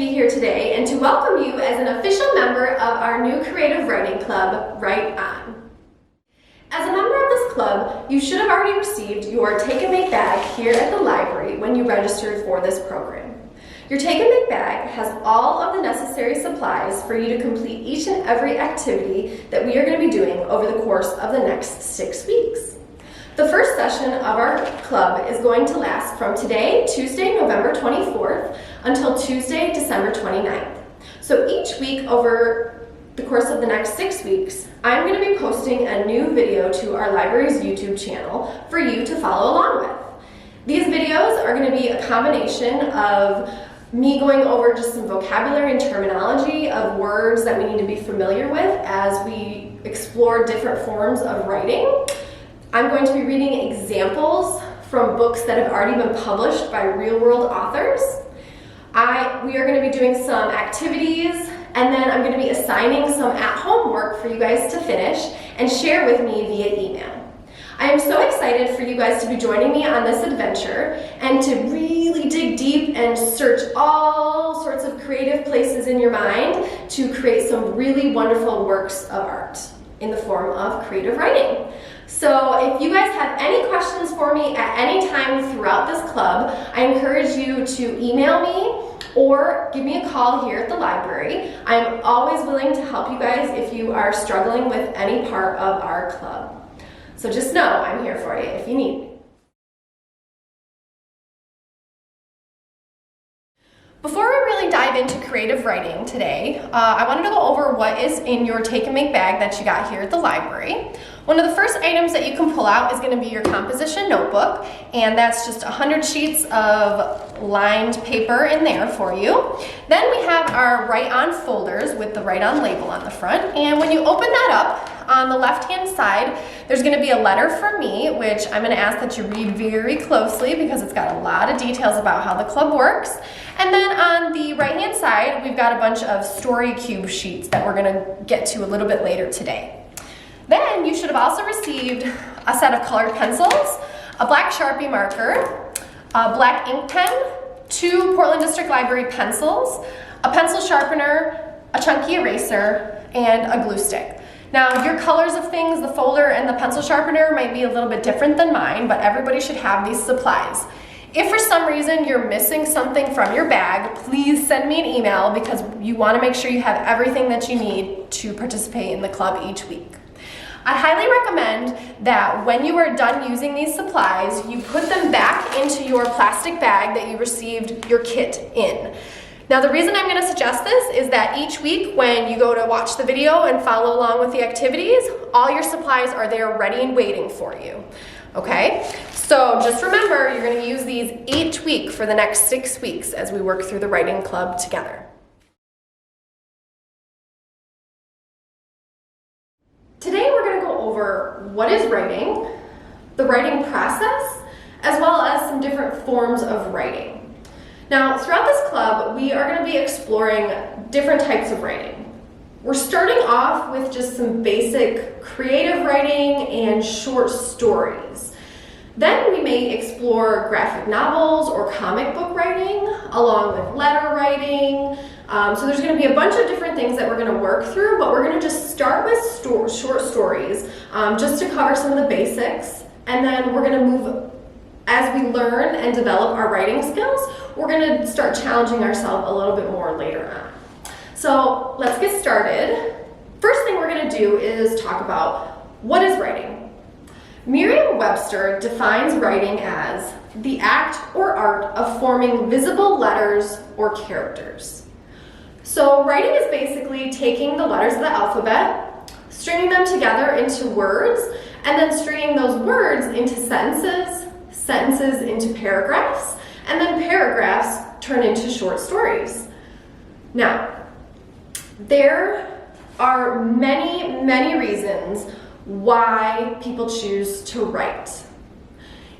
be here today and to welcome you as an official member of our new creative writing club, Write On. As a member of this club, you should have already received your Take and Make bag here at the library when you registered for this program. Your Take and Make bag has all of the necessary supplies for you to complete each and every activity that we are going to be doing over the course of the next 6 weeks. The first session of our club is going to last from today, Tuesday, November 24th, until Tuesday, December 29th. So each week over the course of the next 6 weeks, I'm going to be posting a new video to our library's YouTube channel for you to follow along with. These videos are going to be a combination of me going over just some vocabulary and terminology of words that we need to be familiar with as we explore different forms of writing. I'm going to be reading examples from books that have already been published by real-world authors. We are going to be doing some activities, and then I'm going to be assigning some at-home work for you guys to finish and share with me via email. I am so excited for you guys to be joining me on this adventure and to really dig deep and search all sorts of creative places in your mind to create some really wonderful works of art in the form of creative writing. So if you guys have any questions for me at any time throughout this club, I encourage you to email me or give me a call here at the library. I'm always willing to help you guys if you are struggling with any part of our club. So just know I'm here for you if you need me. Before we really dive into creative writing today, I wanted to go over what is in your Take and Make bag that you got here at the library. One of the first items that you can pull out is going to be your composition notebook, and that's just 100 sheets of lined paper in there for you. Then we have our Write On folders with the Write On label on the front, and when you open that up, on the left-hand side, there's going to be a letter from me, which I'm going to ask that you read very closely because it's got a lot of details about how the club works. And then on the right-hand side, we've got a bunch of story cube sheets that we're going to get to a little bit later today. Then you should have also received a set of colored pencils, a black Sharpie marker, a black ink pen, 2 Portland District Library pencils, a pencil sharpener, a chunky eraser, and a glue stick. Now, your colors of things, the folder and the pencil sharpener might be a little bit different than mine, but everybody should have these supplies. If for some reason you're missing something from your bag, please send me an email because you want to make sure you have everything that you need to participate in the club each week. I highly recommend that when you are done using these supplies, you put them back into your plastic bag that you received your kit in. Now, the reason I'm going to suggest this is that each week when you go to watch the video and follow along with the activities, all your supplies are there ready and waiting for you. Okay? So just remember, you're going to use these each week for the next 6 weeks as we work through the writing club together. Today we're going to go over what is writing, the writing process, as well as some different forms of writing. Now, throughout this club, we are going to be exploring different types of writing. We're starting off with just some basic creative writing and short stories. Then we may explore graphic novels or comic book writing, along with letter writing. So there's going to be a bunch of different things that we're going to work through, but we're going to just start with short stories, just to cover some of the basics. And then we're going to move, as we learn and develop our writing skills, we're going to start challenging ourselves a little bit more later on. So let's get started. First thing we're going to do is talk about what is writing. Merriam-Webster defines writing as the act or art of forming visible letters or characters. So writing is basically taking the letters of the alphabet, stringing them together into words, and then stringing those words into sentences, sentences into paragraphs, and then paragraphs turn into short stories. Now, there are many, many reasons why people choose to write.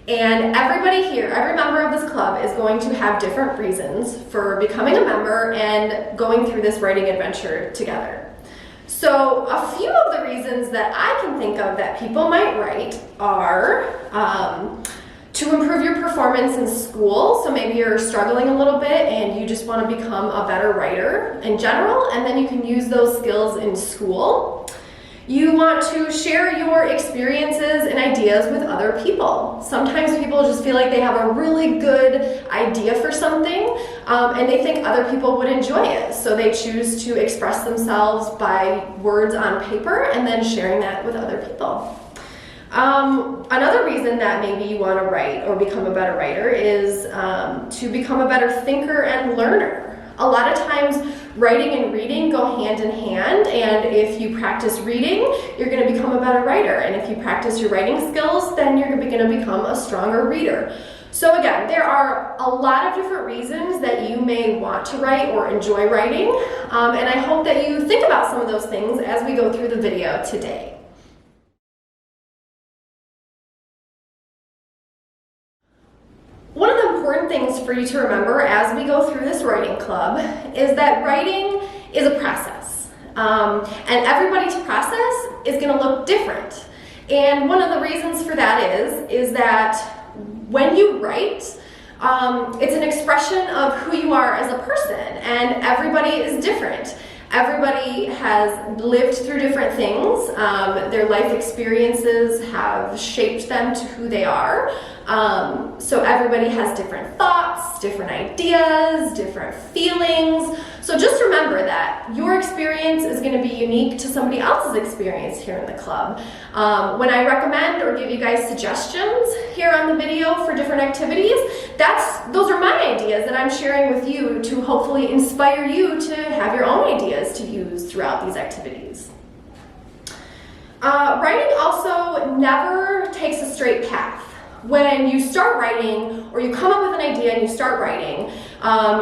And everybody here, every member of this club is going to have different reasons for becoming a member and going through this writing adventure together. So a few of the reasons that I can think of that people might write are To improve your performance in school, so maybe you're struggling a little bit and you just want to become a better writer in general, and then you can use those skills in school. You want to share your experiences and ideas with other people. Sometimes people just feel like they have a really good idea for something and they think other people would enjoy it. So they choose to express themselves by words on paper and then sharing that with other people. Another reason that maybe you want to write or become a better writer is to become a better thinker and learner. A lot of times writing and reading go hand in hand, and if you practice reading, you're going to become a better writer, and if you practice your writing skills, then you're going to become a stronger reader. So again, there are a lot of different reasons that you may want to write or enjoy writing, and I hope that you think about some of those things as we go through the video today. One of the important things for you to remember as we go through this writing club is that writing is a process. And everybody's process is going to look different. And one of the reasons for that is that when you write, it's an expression of who you are as a person, and everybody is different. Everybody has lived through different things. Their life experiences have shaped them to who they are. So everybody has different thoughts, different ideas, different feelings. So just remember that your experience is going to be unique to somebody else's experience here in the club. When I recommend or give you guys suggestions here on the video for different activities, those are my ideas that I'm sharing with you to hopefully inspire you to have your own ideas to use throughout these activities. Writing also never takes a straight path. When you start writing, or you come up with an idea and you start writing,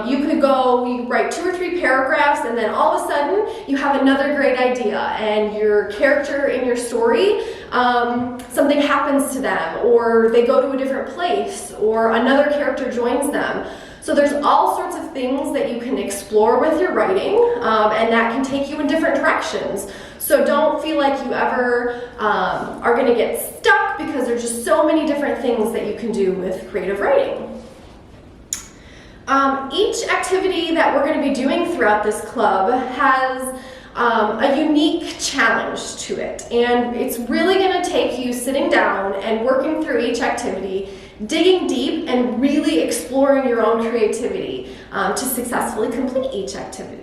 you write 2 or 3 paragraphs, and then all of a sudden you have another great idea, and your character in your story, something happens to them, or they go to a different place, or another character joins them. So there's all sorts of things that you can explore with your writing, and that can take you in different directions. So don't feel like you ever are going to get stuck, because there's just so many different things that you can do with creative writing. Each activity that we're going to be doing throughout this club has a unique challenge to it, and it's really going to take you sitting down and working through each activity, digging deep and really exploring your own creativity to successfully complete each activity.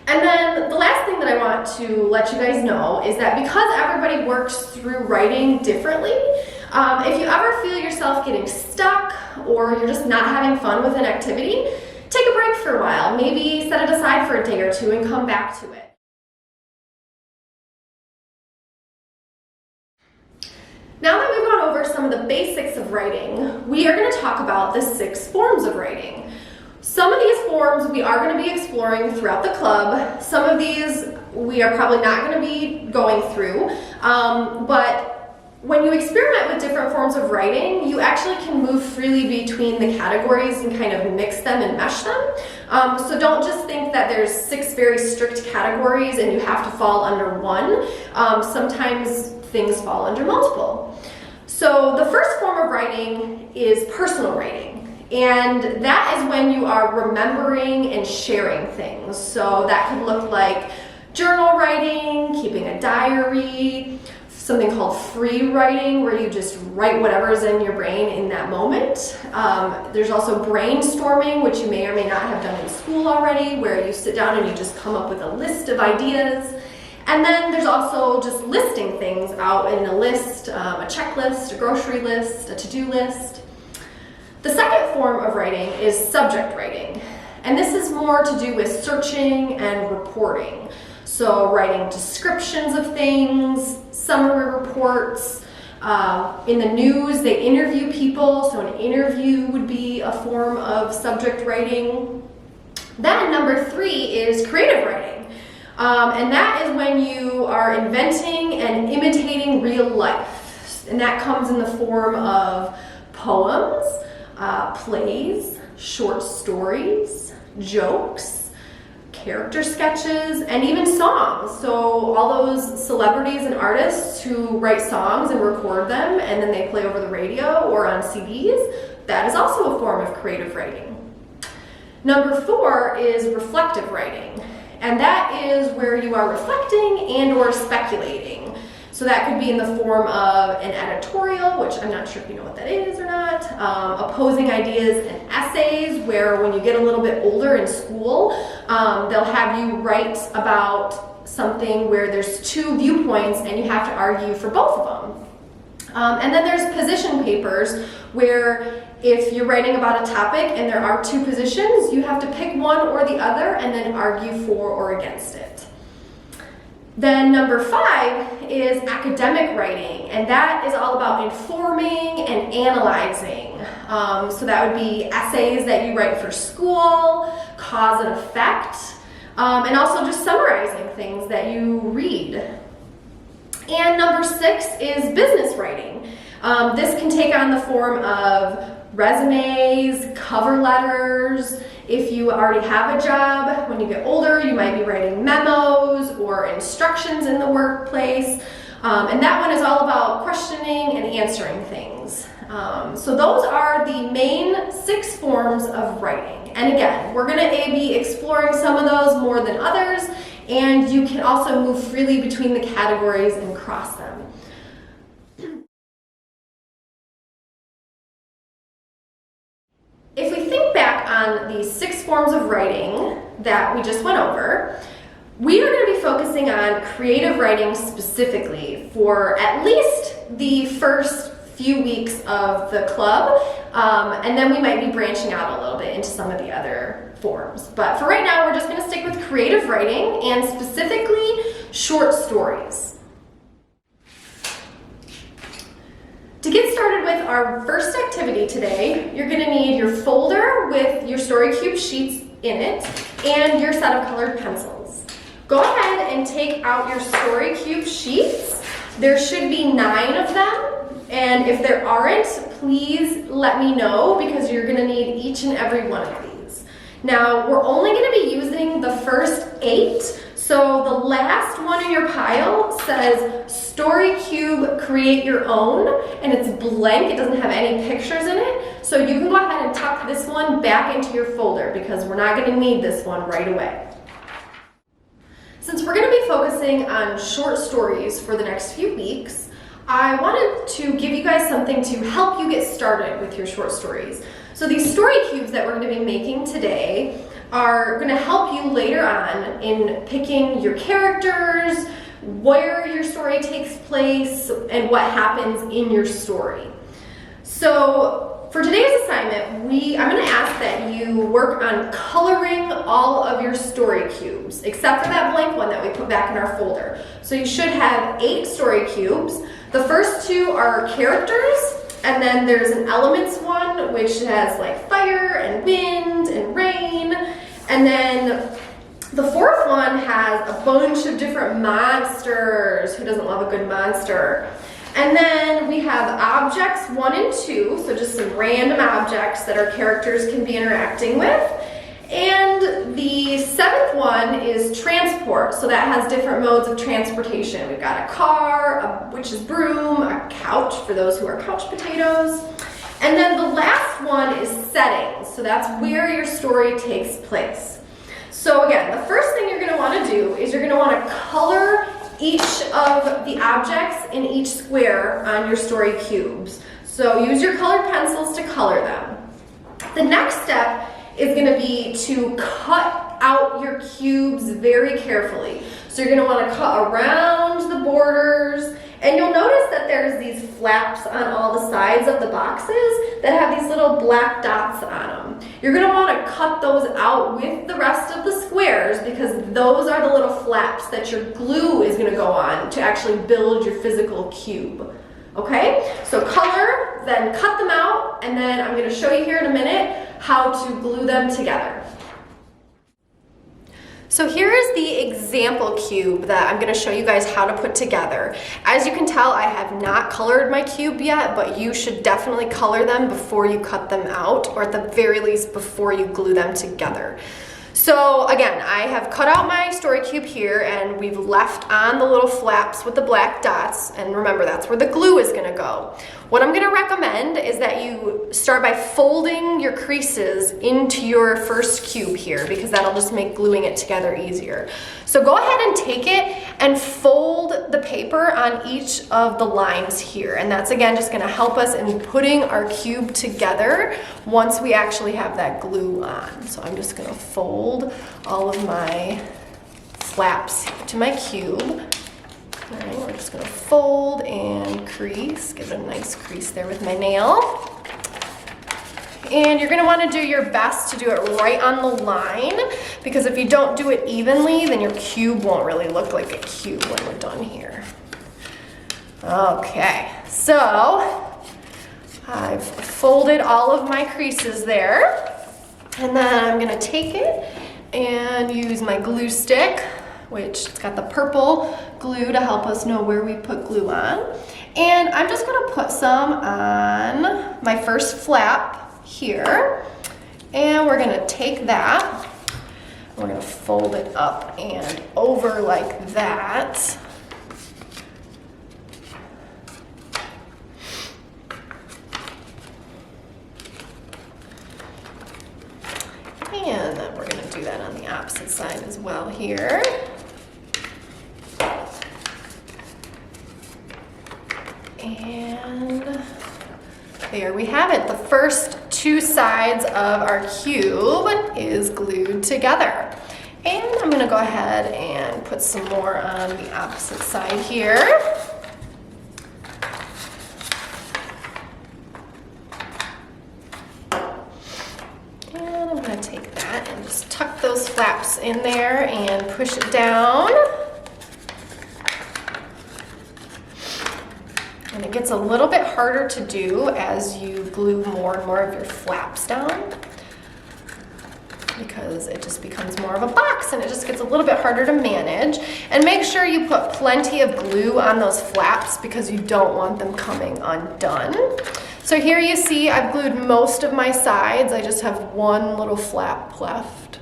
And then the last thing that I want to let you guys know is that because everybody works through writing differently, if you ever feel yourself getting stuck or you're just not having fun with an activity, take a break for a while. Maybe set it aside for a day or two and come back to it. Now that we've gone over some of the basics of writing, we are going to talk about the 6 forms of writing. Some of these forms we are going to be exploring throughout the club. Some of these we are probably not going to be going through, but when you experiment with different forms of writing, you actually can move freely between the categories and kind of mix them and mesh them. So don't just think that there's 6 very strict categories and you have to fall under one. Sometimes things fall under multiple. So the first form of writing is personal writing. And that is when you are remembering and sharing things. So that could look like journal writing, keeping a diary, something called free writing, where you just write whatever's in your brain in that moment. There's also brainstorming, which you may or may not have done in school already, where you sit down and you just come up with a list of ideas. And then there's also just listing things out in a list, a checklist, a grocery list, a to-do list. The second form of writing is subject writing, and this is more to do with searching and reporting. So writing descriptions of things, summary reports. In the news, they interview people, so an interview would be a form of subject writing. Then number 3 is creative writing, and that is when you are inventing and imitating real life, and that comes in the form of poems, plays, short stories, jokes, character sketches, and even songs. So all those celebrities and artists who write songs and record them and then they play over the radio or on CDs, that is also a form of creative writing. Number 4 is reflective writing, and that is where you are reflecting and or speculating. So that could be in the form of an editorial, which I'm not sure if you know what that is or not, opposing ideas and essays, where when you get a little bit older in school, they'll have you write about something where there's 2 viewpoints and you have to argue for both of them. And then there's position papers, where if you're writing about a topic and there are 2 positions, you have to pick one or the other and then argue for or against it. Then number 5 is academic writing, and that is all about informing and analyzing. So that would be essays that you write for school, cause and effect, and also just summarizing things that you read. And number 6 is business writing. This can take on the form of resumes, cover letters. If you already have a job, when you get older, you might be writing memos or instructions in the workplace. And that one is all about questioning and answering things. So those are the main 6 forms of writing. And again, we're going to be exploring some of those more than others, and you can also move freely between the categories and cross them. If we think back on the 6 forms of writing that we just went over, we are going to be focusing on creative writing specifically for at least the first few weeks of the club, and then we might be branching out a little bit into some of the other forms. But for right now, we're just going to stick with creative writing and specifically short stories. To get started with our first activity today, you're going to need your folder with your story cube sheets in it and your set of colored pencils. Go ahead and take out your story cube sheets. There should be 9 of them, and if there aren't, please let me know, because you're going to need each and every one of these. Now, we're only going to be using the first 8, so the last one in your pile says Story Cube Create Your Own, and it's blank, it doesn't have any pictures in it, so you can go ahead and tuck this one back into your folder, because we're not going to need this one right away. Since we're going to be focusing on short stories for the next few weeks, I wanted to give you guys something to help you get started with your short stories. So these story cubes that we're going to be making today are going to help you later on in picking your characters, where your story takes place, and what happens in your story. So for today's assignment, I'm going to ask that you work on coloring all of your story cubes, except for that blank one that we put back in our folder. So you should have 8 story cubes. The first 2 are characters, and then there's an elements one, which has like fire and wind and rain. And then the 4th one has a bunch of different monsters. Who doesn't love a good monster? And then we have objects 1 and 2, so just some random objects that our characters can be interacting with. And the 7th one is transport, so that has different modes of transportation. We've got a car, a witch's broom, a couch for those who are couch potatoes. And then the last one is settings, so that's where your story takes place. So again, the first thing you're going to want to do is you're going to want to color each of the objects in each square on your story cubes. So use your colored pencils to color them. The next step is going to be to cut out your cubes very carefully. So you're going to want to cut around the borders, and you'll notice that there's these flaps on all the sides of the boxes that have these little black dots on them. You're going to want to cut those out with the rest of the squares, because those are the little flaps that your glue is going to go on to actually build your physical cube. Okay, so color, then cut them out, and then I'm going to show you here in a minute how to glue them together. So here is the example cube that I'm going to show you guys how to put together. As you can tell, I have not colored my cube yet, but you should definitely color them before you cut them out, or at the very least before you glue them together. So again, I have cut out my story cube here and we've left on the little flaps with the black dots, and remember that's where the glue is gonna go. What I'm gonna recommend is that you start by folding your creases into your first cube here, because that'll just make gluing it together easier. So go ahead and take it and fold the paper on each of the lines here, and that's again just gonna help us in putting our cube together once we actually have that glue on. So I'm just gonna fold all of my flaps to my cube. All right, we're just gonna fold and crease, give it a nice crease there with my nail. And you're gonna wanna do your best to do it right on the line, because if you don't do it evenly, then your cube won't really look like a cube when we're done here. Okay, so I've folded all of my creases there, and then I'm gonna take it and use my glue stick, which it's got the purple glue to help us know where we put glue on. And I'm just gonna put some on my first flap here, and we're gonna take that, we're gonna fold it up and over like that. And then we're gonna do that on the opposite side as well here. And there we have it. The first two sides of our cube is glued together. And I'm gonna go ahead and put some more on the opposite side here. And I'm gonna take that and just tuck those flaps in there and push it down. And it gets a little bit harder to do as you glue more and more of your flaps down, because it just becomes more of a box and it just gets a little bit harder to manage. And make sure you put plenty of glue on those flaps, because you don't want them coming undone. So here you see I've glued most of my sides. I just have one little flap left.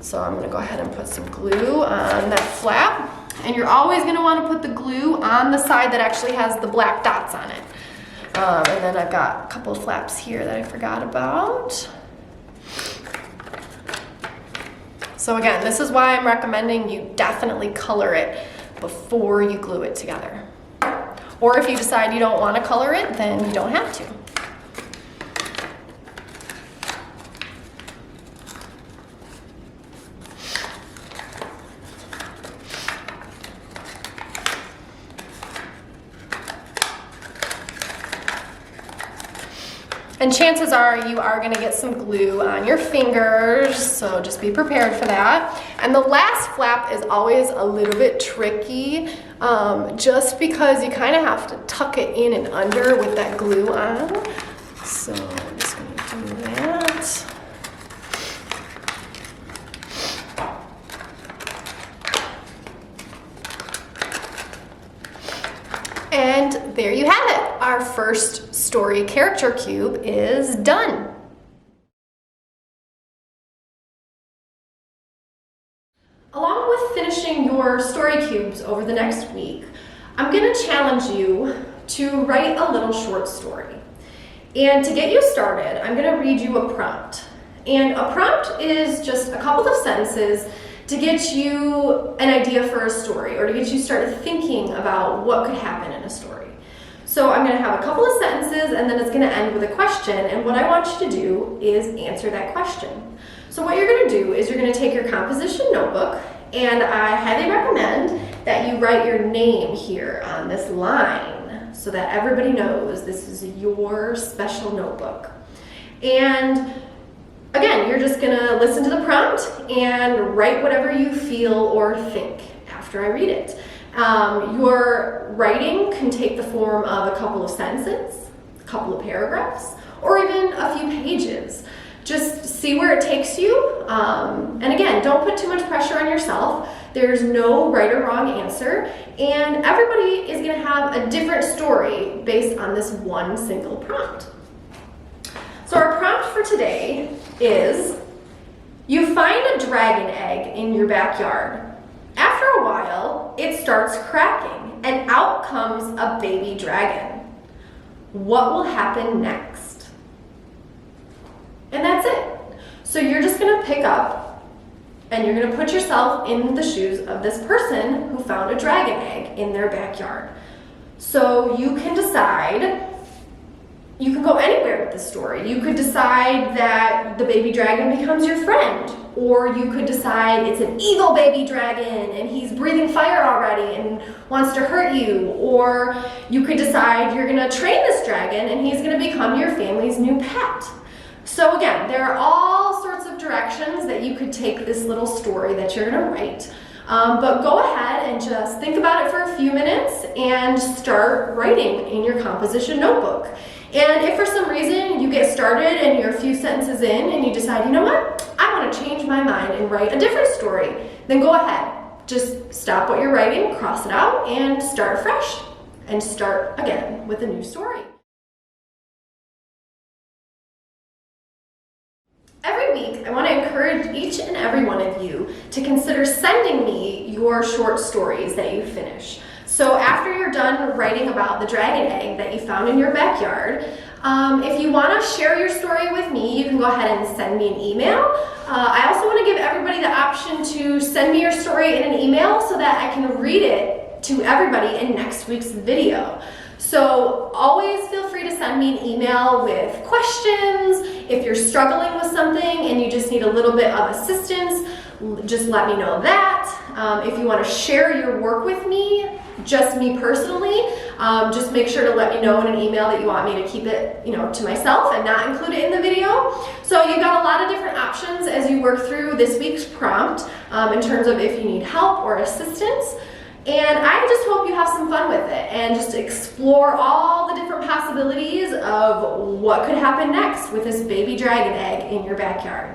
So I'm gonna go ahead and put some glue on that flap. And you're always gonna wanna put the glue on the side that actually has the black dots on it. And then I've got a couple of flaps here that I forgot about. So again, this is why I'm recommending you definitely color it before you glue it together. Or if you decide you don't wanna color it, then you don't have to. And chances are you are gonna get some glue on your fingers, so just be prepared for that. And the last flap is always a little bit tricky, just because you kind of have to tuck it in and under with that glue on. So I'm just gonna do that. And there you have it. Our first story character cube is done. Along with finishing your story cubes over the next week, I'm going to challenge you to write a little short story. And to get you started, I'm going to read you a prompt. And a prompt is just a couple of sentences to get you an idea for a story, or to get you started thinking about what could happen in a story. So I'm going to have a couple of sentences, and then it's going to end with a question, and what I want you to do is answer that question. So what you're going to do is you're going to take your composition notebook, and I highly recommend that you write your name here on this line so that everybody knows this is your special notebook. And again, you're just gonna listen to the prompt and write whatever you feel or think after I read it. Your writing can take the form of a couple of sentences, a couple of paragraphs, or even a few pages. Just see where it takes you. And again, don't put too much pressure on yourself. There's no right or wrong answer, and everybody is gonna have a different story based on this one single prompt. So our prompt for today is, You find a dragon egg in your backyard. After a while, it starts cracking and out comes a baby dragon. What will happen next? And that's it. So you're just gonna pick up and you're gonna put yourself in the shoes of this person who found a dragon egg in their backyard. So you can decide, you can go anywhere with the story. You could decide that the baby dragon becomes your friend, or you could decide it's an evil baby dragon and he's breathing fire already and wants to hurt you, or you could decide you're gonna train this dragon and he's gonna become your family's new pet. So again, there are all sorts of directions that you could take this little story that you're gonna write. But go ahead and just think about it for a few minutes and start writing in your composition notebook. And if for some reason you get started and you're a few sentences in and you decide, you know what, I want to change my mind and write a different story, then go ahead. Just stop what you're writing, cross it out, and start fresh. And start again with a new story. Every week, I want to encourage each and every one of you to consider sending me your short stories that you finish. So after you're done writing about the dragon egg that you found in your backyard, if you want to share your story with me, you can go ahead and send me an email. I also want to give everybody the option to send me your story in an email so that I can read it to everybody in next week's video. So always feel free to send me an email with questions. If you're struggling with something and you just need a little bit of assistance, just let me know that. If you want to share your work with me, just me personally, just make sure to let me know in an email that you want me to keep it, to myself and not include it in the video. So you've got a lot of different options as you work through this week's prompt in terms of if you need help or assistance. And I just hope you have some fun with it and just explore all the different possibilities of what could happen next with this baby dragon egg in your backyard.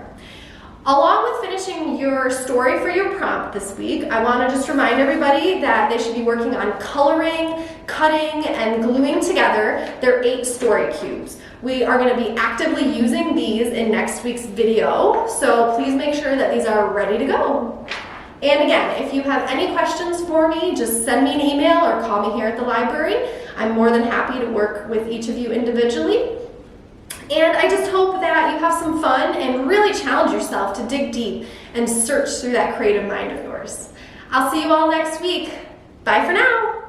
Along with finishing your story for your prompt this week, I want to just remind everybody that they should be working on coloring, cutting, and gluing together their 8 story cubes. We are going to be actively using these in next week's video, so please make sure that these are ready to go. And again, if you have any questions for me, just send me an email or call me here at the library. I'm more than happy to work with each of you individually. And I just hope that you have some fun and really challenge yourself to dig deep and search through that creative mind of yours. I'll see you all next week. Bye for now.